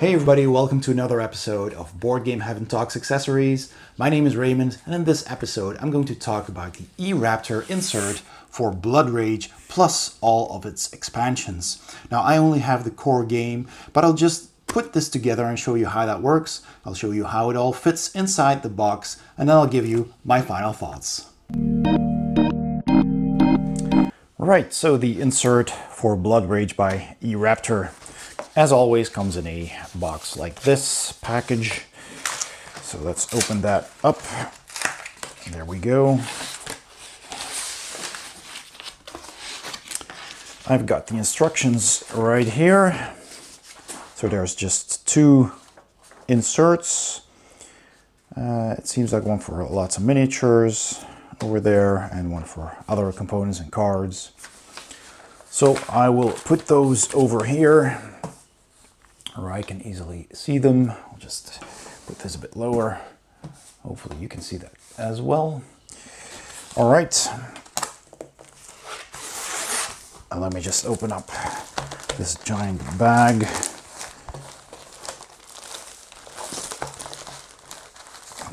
Hey everybody, welcome to another episode of Boardgame Heaven Talks Accessories. My name is Raymond, and in this episode I'm going to talk about the e-Raptor insert for Blood Rage plus all of its expansions. Now I only have the core game, but I'll just put this together and show you how that works. I'll show you how it all fits inside the box, and then I'll give you my final thoughts. Right, so the insert for Blood Rage by e-Raptor, as always, comes in a box like this package. So let's open that up. There we go. I've got the instructions right here. So there's just two inserts. It seems like one for lots of miniatures over there and one for other components and cards. So I will put those over here, or I can easily see them. I'll just put this a bit lower. Hopefully you can see that as well. All right. And let me just open up this giant bag. I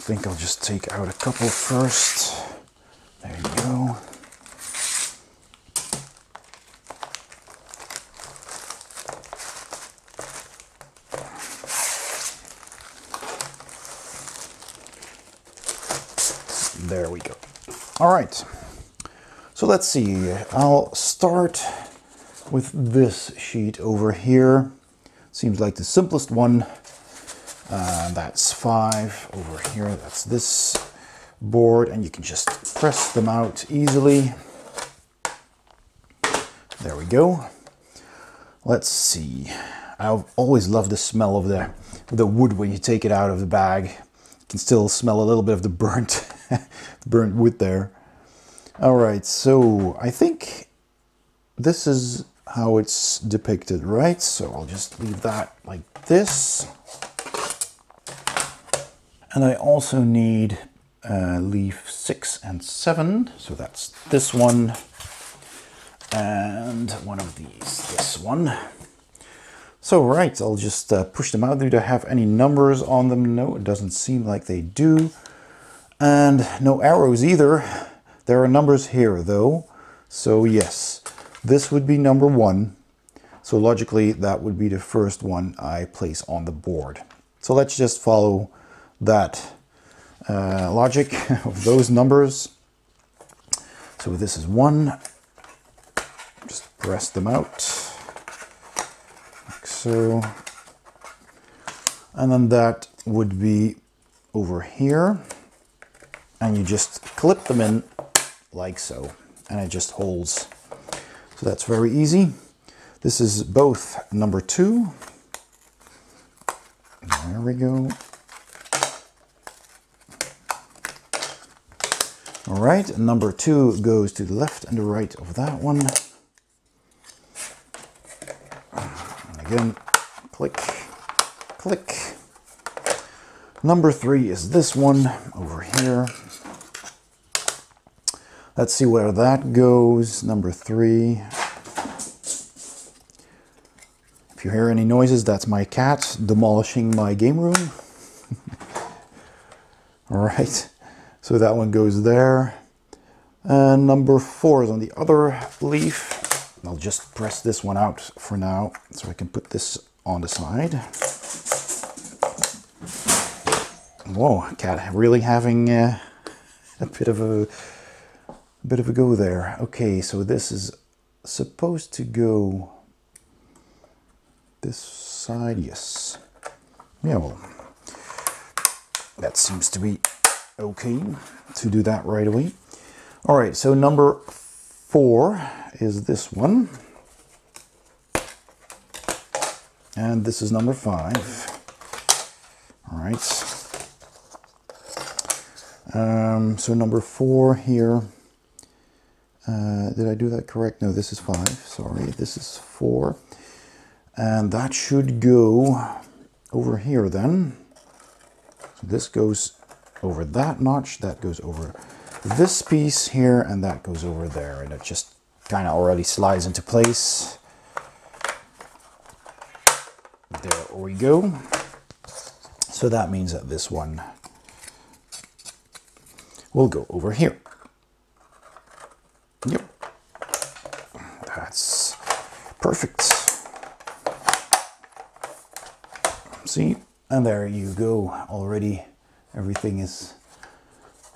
think I'll just take out a couple first. There you go. There we go. All right, so let's see. I'll start with this sheet over here. Seems like the simplest one. That's 5 over here. That's this board, and you can just press them out easily. There we go. Let's see. I've always loved the smell of the wood when you take it out of the bag. You can still smell a little bit of the burnt wood there. All right, so I think this is how it's depicted, right? So I'll just leave that like this. And I also need leaf 6 and 7. So that's this one and one of these, this one. So right, I'll just push them out. Do they have any numbers on them? No, it doesn't seem like they do. And no arrows either. There are numbers here though. So yes, this would be number 1. So logically that would be the first one I place on the board. So let's just follow that logic of those numbers. So this is 1. Just press them out like so. And then that would be over here. And you just clip them in like so, and it just holds. So that's very easy. This is both number 2. There we go. All right, number 2 goes to the left and the right of that one. And again, click, click. Number 3 is this one over here. Let's see where that goes. Number 3. If you hear any noises, that's my cat demolishing my game room. All right, so that one goes there. And number 4 is on the other leaf. I'll just press this one out for now so I can put this on the side. Whoa, cat really having a bit of a go there. Okay, so this is supposed to go this side. Yes. Yeah, well, that seems to be okay to do that right away. All right, so number 4 is this one. And this is number 5. All right. So number 4 here. Did I do that correct? No, this is 5. Sorry, this is 4. And that should go over here then. So this goes over that notch, that goes over this piece here, and that goes over there. And it just kind of already slides into place. There There we go. So that means that this one will go over here. Yep. That's perfect. See? And there you go. Already everything is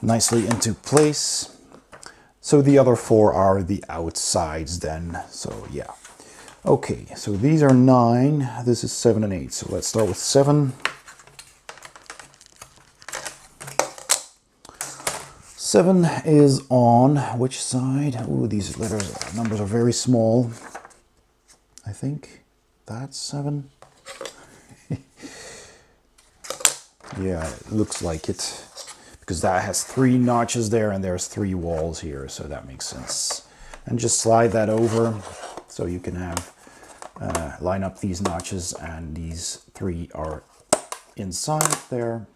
nicely into place. So the other 4 are the outsides then. So yeah. Okay, so these are 9. This is 7 and 8. So let's start with 7. 7 is on which side? Oh, these numbers are very small. I think that's 7. Yeah, it looks like it. Because that has 3 notches there and there's 3 walls here, so that makes sense. And just slide that over so you can have line up these notches, and these 3 are inside there.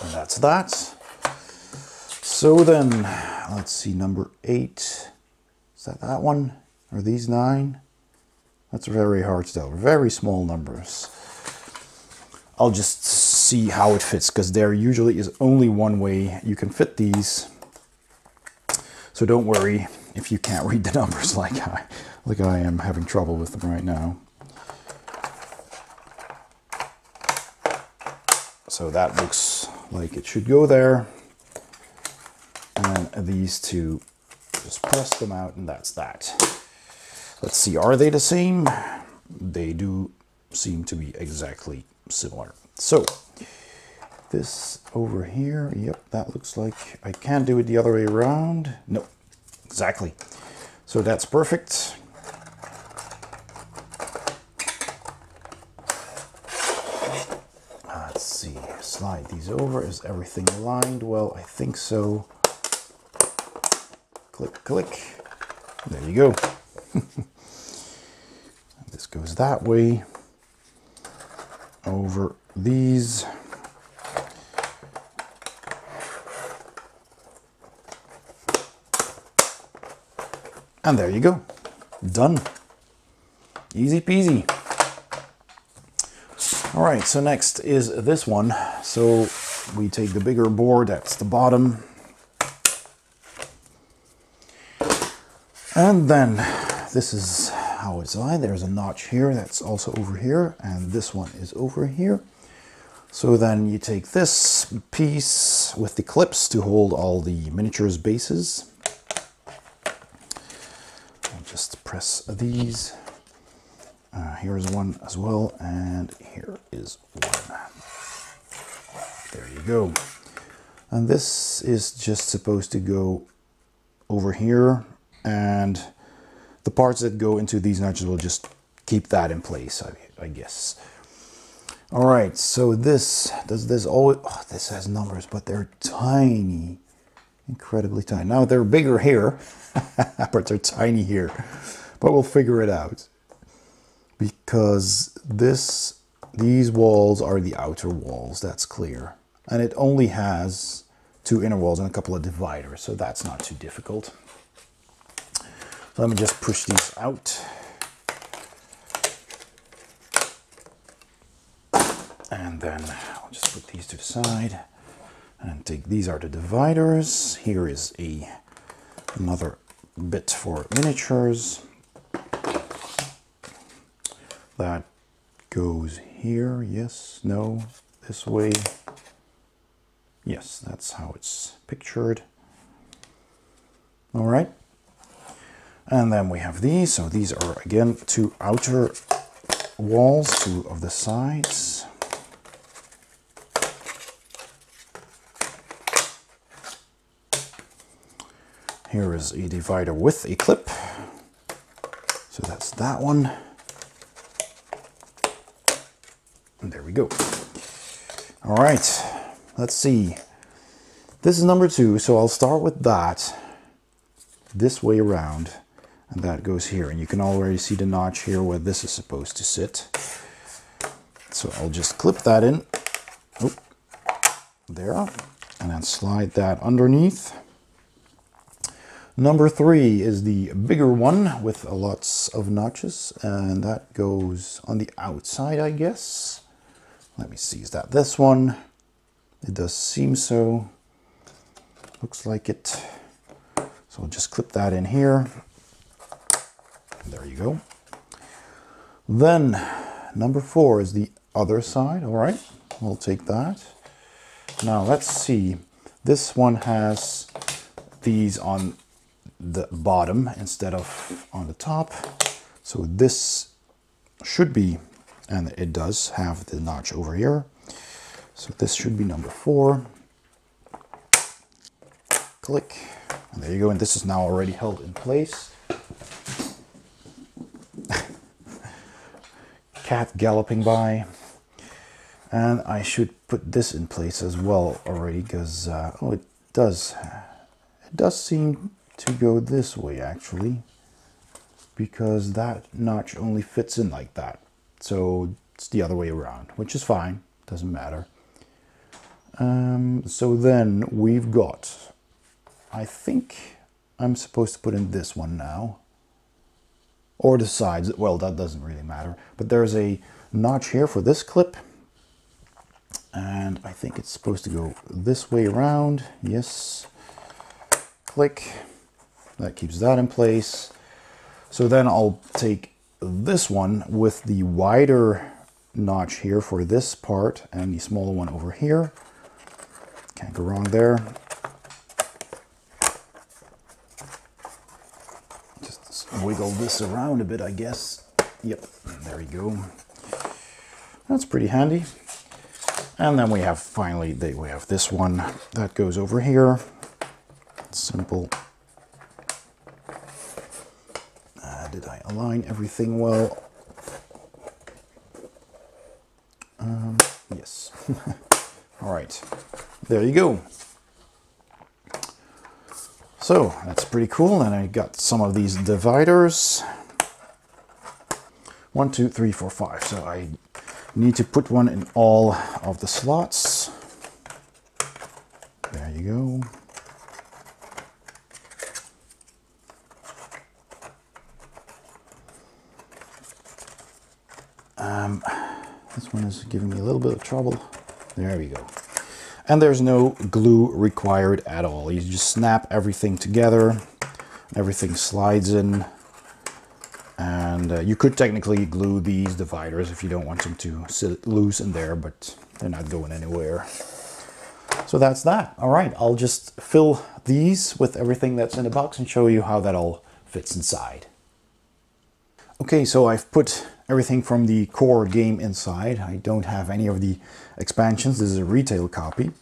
And that's that. So then, let's see, number 8. Is that one? Are these 9? That's very hard to tell. Very small numbers. I'll just see how it fits, because there usually is only one way you can fit these. So don't worry if you can't read the numbers like I am having trouble with them right now. So that looks like it should go there. And these 2, just press them out, and that's that. Let's see, are they the same? They do seem to be exactly similar. So this over here, yep, that looks like I can't do it the other way around. No, exactly. So that's perfect. Let's see, slide these over. Is everything aligned? Well, I think so. Click, click. There you go. This goes that way. Over these. And there you go. Done. Easy peasy. All right, so next is this one. So we take the bigger board, that's the bottom. And then this is how it's lined. There's a notch here that's also over here, and this one is over here. So then you take this piece with the clips to hold all the miniatures bases. I'll just press these. Here's one as well, and here is one. There you go. And this is just supposed to go over here, and the parts that go into these notches will just keep that in place, I guess. All right, so this has numbers, but they're tiny, incredibly tiny. Now they're bigger here, but they're tiny here. But we'll figure it out, because these walls are the outer walls. That's clear, and it only has 2 inner walls and a couple of dividers, so that's not too difficult. So let me just push these out. And then I'll just put these to the side and take, these are the dividers. Here is another bit for miniatures. That goes here, yes, no, this way. Yes, that's how it's pictured. All right. And then we have these. So these are, again, 2 outer walls, 2 of the sides. Here is a divider with a clip. So that's that one. And there we go. All right, let's see. This is number 2, so I'll start with that this way around. And that goes here, and you can already see the notch here where this is supposed to sit. So I'll just clip that in. Oh, there. And then slide that underneath. Number 3 is the bigger one with lots of notches, and that goes on the outside, I guess. Let me see, is that this one? It does seem so. Looks like it. So I'll just clip that in here. There you go. Then number 4 is the other side. All right, we'll take that. Now let's see. This one has these on the bottom instead of on the top. So this should be, and it does have the notch over here. So this should be number 4. Click, and there you go. And this is now already held in place. Cat galloping by. And I should put this in place as well already, because oh, it does seem to go this way actually, because that notch only fits in like that. So it's the other way around, which is fine, doesn't matter. So then we've got, I think I'm supposed to put in this one now, or the sides. Well, that doesn't really matter, but there's a notch here for this clip, and I think it's supposed to go this way around. Yes, click, that keeps that in place. So then I'll take this one with the wider notch here for this part and the smaller one over here. Can't go wrong there. Just wiggle this around a bit, I guess. Yep, there we go. That's pretty handy. And then we have, finally, we have this one that goes over here. Simple. Did I align everything well? Yes. All right, there you go. So that's pretty cool. And I got some of these dividers. 1, 2, 3, 4, 5. So I need to put one in all of the slots. There you go. This one is giving me a little bit of trouble. There we go. And there's no glue required at all. You just snap everything together. Everything slides in. And you could technically glue these dividers if you don't want them to sit loose in there, but they're not going anywhere. So that's that. All right, I'll just fill these with everything that's in the box and show you how that all fits inside. Okay, so I've put everything from the core game inside. I don't have any of the expansions. This is a retail copy.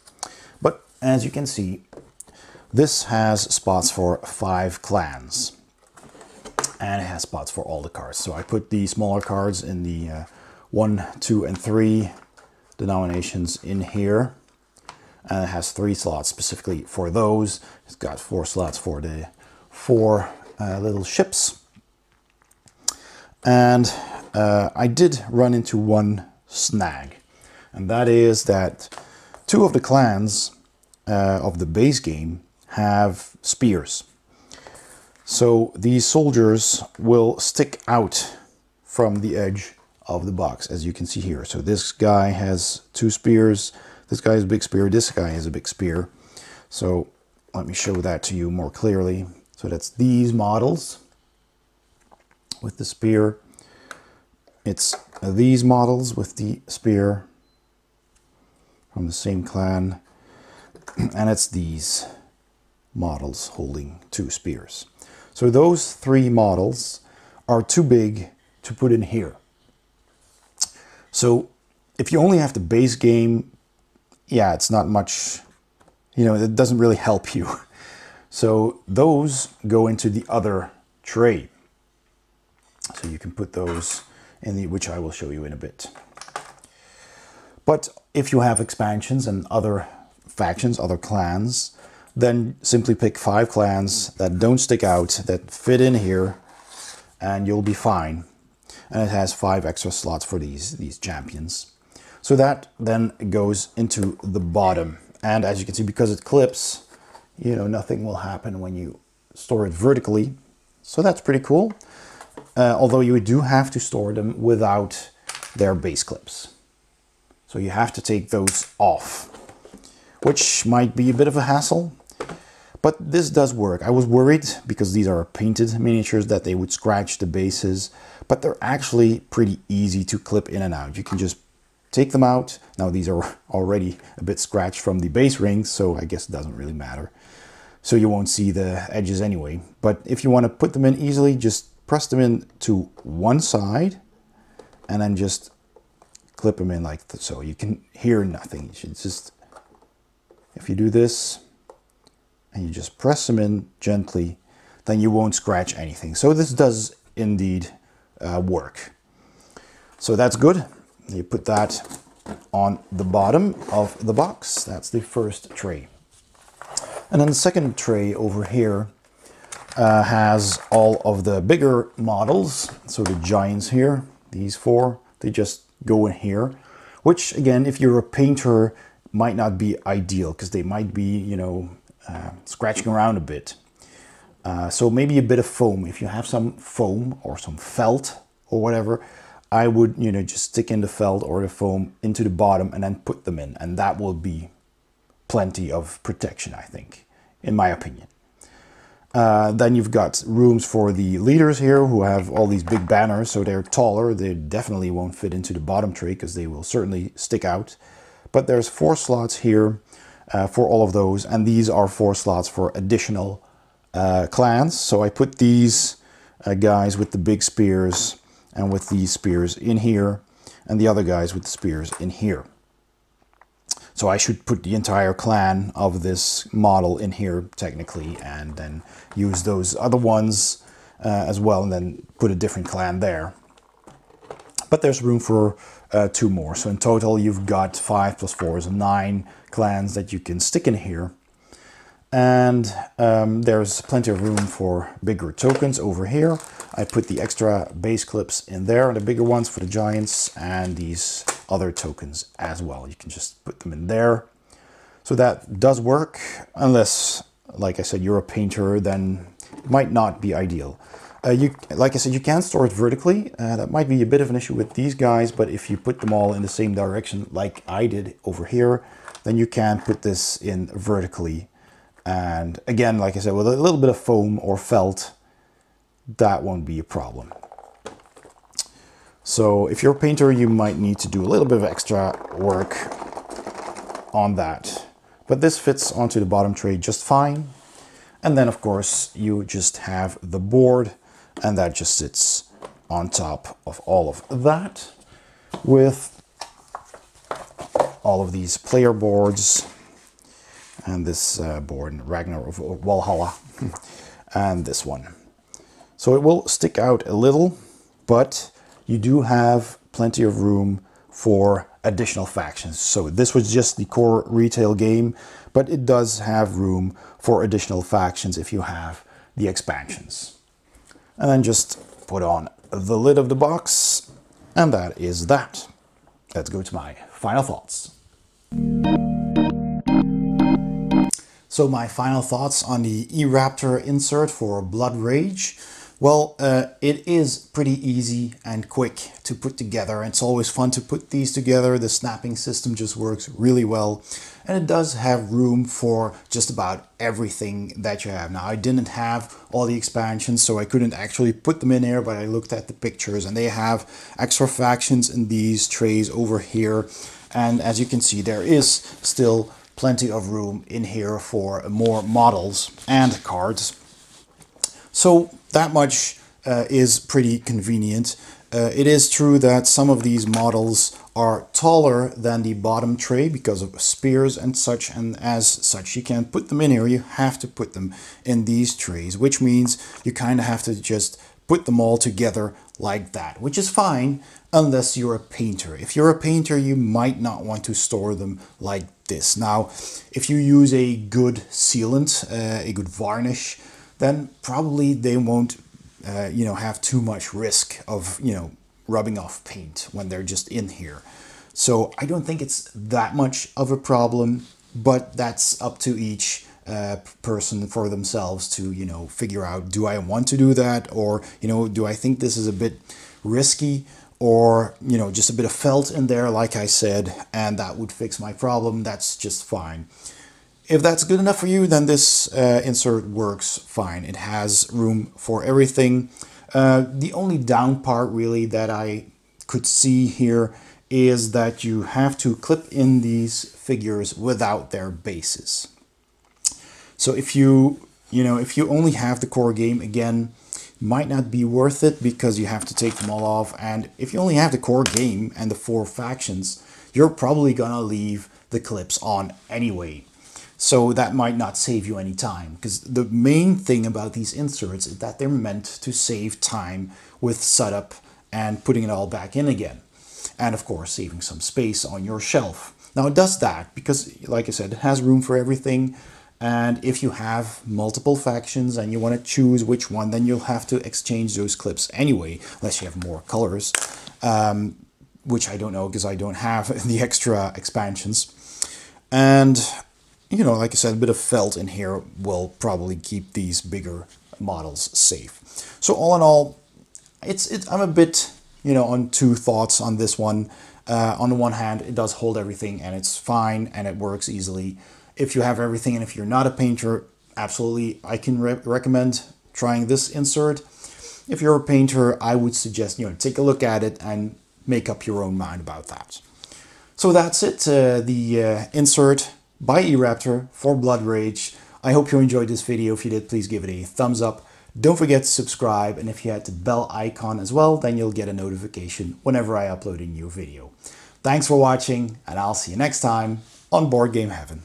But as you can see, this has spots for 5 clans. And it has spots for all the cards. So I put the smaller cards in the 1, 2, and 3 denominations in here. And it has 3 slots specifically for those. It's got 4 slots for the 4 little ships. And I did run into one snag. And that is that 2 of the clans of the base game have spears. So these soldiers will stick out from the edge of the box, as you can see here. So this guy has 2 spears, this guy has a big spear, this guy has a big spear. So let me show that to you more clearly. So that's these models with the spear. It's these models with the spear from the same clan. And it's these models holding 2 spears. So those 3 models are too big to put in here. So if you only have the base game, yeah, it's not much, you know, it doesn't really help you. So those go into the other tray. So you can put those in the, which I will show you in a bit. But if you have expansions and other factions, other clans, then simply pick 5 clans that don't stick out, that fit in here, and you'll be fine. And it has 5 extra slots for these champions. So that then goes into the bottom. And as you can see, because it clips, you know, nothing will happen when you store it vertically. So that's pretty cool. Although you do have to store them without their base clips. So you have to take those off, which might be a bit of a hassle. But this does work. I was worried because these are painted miniatures that they would scratch the bases, but they're actually pretty easy to clip in and out. You can just take them out. Now these are already a bit scratched from the base rings, so I guess it doesn't really matter. So you won't see the edges anyway. But if you want to put them in easily, just press them in to one side and then just clip them in like so. You can hear nothing. You should just, if you do this and you just press them in gently, then you won't scratch anything. So this does indeed work. So that's good. You put that on the bottom of the box. That's the first tray. And then the second tray over here has all of the bigger models. So the giants here, these four, they just go in here, which again, if you're a painter, might not be ideal because they might be, you know, scratching around a bit. So maybe a bit of foam. If you have some foam or some felt or whatever, I would, you know, just stick in the felt or the foam into the bottom and then put them in. And that will be plenty of protection, I think, in my opinion. Then you've got rooms for the leaders here who have all these big banners, so they're taller. They definitely won't fit into the bottom tray because they will certainly stick out. But there's 4 slots here for all of those, and these are 4 slots for additional clans. So I put these guys with the big spears and with these spears in here, and the other guys with the spears in here. So I should put the entire clan of this model in here technically, and then use those other ones as well, and then put a different clan there. But there's room for 2 more. So in total you've got 5 plus 4 is 9 clans that you can stick in here. And there's plenty of room for bigger tokens over here. I put the extra base clips in there, the bigger ones for the giants, and these other tokens as well. You can just put them in there. So that does work, unless, like I said, you're a painter, then it might not be ideal. Like I said, you can store it vertically. That might be a bit of an issue with these guys, but if you put them all in the same direction, like I did over here, then you can put this in vertically. And again, like I said, with a little bit of foam or felt, that won't be a problem. So if you're a painter, you might need to do a little bit of extra work on that. But this fits onto the bottom tray just fine. And then of course you just have the board, and that just sits on top of all of that with all of these player boards. And this board, Ragnar of Valhalla, and this one. So it will stick out a little, but you do have plenty of room for additional factions. So this was just the core retail game, but it does have room for additional factions if you have the expansions. And then just put on the lid of the box, and that is that. Let's go to my final thoughts. So my final thoughts on the e-Raptor insert for Blood Rage. Well, it is pretty easy and quick to put together. It's always fun to put these together. The snapping system just works really well. And it does have room for just about everything that you have. Now, I didn't have all the expansions, so I couldn't actually put them in here, but I looked at the pictures and they have extra factions in these trays over here. And as you can see, there is still plenty of room in here for more models and cards. So that much is pretty convenient. It is true that some of these models are taller than the bottom tray because of spears and such, and as such you can't put them in here. You have to put them in these trays, which means you kind of have to just put them all together like that, which is fine unless you're a painter. If you're a painter, you might not want to store them like this. Now, if you use a good sealant, a good varnish, then probably they won't have too much risk of rubbing off paint when they're just in here. So I don't think it's that much of a problem, but that's up to each person for themselves to, you know, figure out, do I want to do that, or, you know, do I think this is a bit risky, or, you know, just a bit of felt in there, like I said, and that would fix my problem. That's just fine. If that's good enough for you, then this insert works fine. It has room for everything. The only down part really that I could see here is that you have to clip in these figures without their bases. So if you only have the core game, again, might not be worth it because you have to take them all off. And if you only have the core game and the 4 factions, you're probably gonna leave the clips on anyway. So that might not save you any time, because the main thing about these inserts is that they're meant to save time with setup and putting it all back in again. And of course, saving some space on your shelf. Now it does that because, like I said, it has room for everything. And if you have multiple factions and you want to choose which one, then you'll have to exchange those clips anyway, unless you have more colors, which I don't know because I don't have the extra expansions. And, you know, like I said, a bit of felt in here will probably keep these bigger models safe. So all in all, I'm a bit, you know, on two thoughts on this one. On the one hand, it does hold everything and it's fine and it works easily. If you have everything and if you're not a painter, absolutely, I can recommend trying this insert. If you're a painter, I would suggest, you know, take a look at it and make up your own mind about that. So that's it, the insert by e-Raptor for Blood Rage. I hope you enjoyed this video. If you did, please give it a thumbs up. Don't forget to subscribe, and if you hit the bell icon as well, then you'll get a notification whenever I upload a new video. Thanks for watching, and I'll see you next time on Board Game Heaven.